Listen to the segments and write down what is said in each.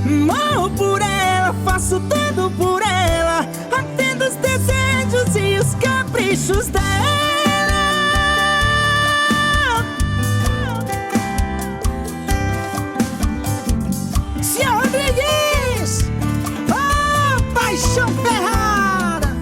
Morro por ela, faço tudo por ela, atendo os desejos e os caprichos dela. Senhor Rodrigues, oh, paixão ferrada.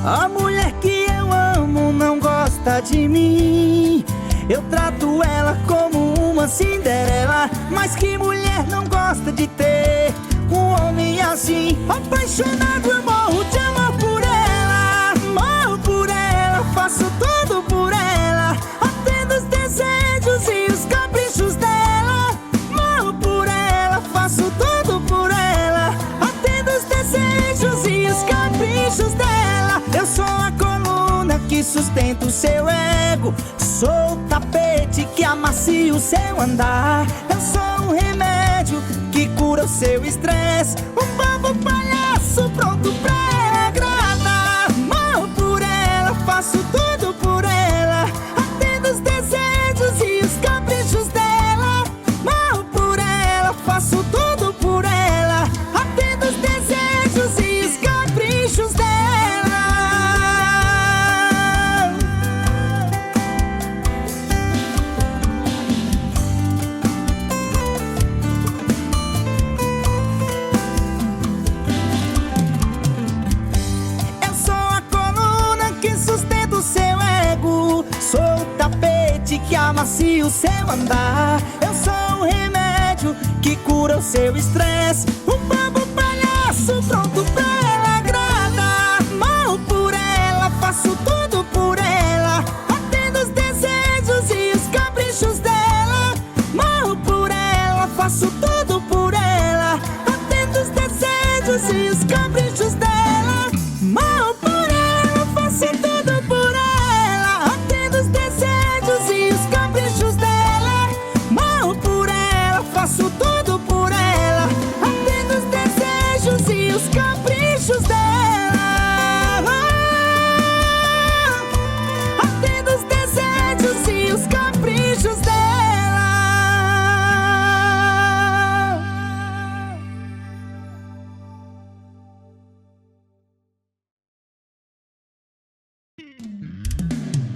A mulher que eu amo não gosta de mim. Eu trato ela como uma Cinderela, mas que mulher não gosta de ter um homem assim? Apaixonado, eu morro de amor por ela. Morro por ela, faço tudo por ela, atendo os desejos e os caprichos dela. Morro por ela, faço tudo por ela, atendo os desejos e os caprichos dela. Eu sou a coluna que sustenta o seu ego, sou o tapete que amacia o seu andar. Eu sou um remédio que cura o seu estresse, um bobo palhaço pronto pra ela agradar. Morro por ela, faço tudo por ela, atendo os desejos e os caprichos dela. Morro por ela, faço tudo por ela, atendo os desejos e os caprichos dela. Sou o tapete que amacia o seu andar. Eu sou o remédio que cura o seu estresse, um bobo palhaço pronto pra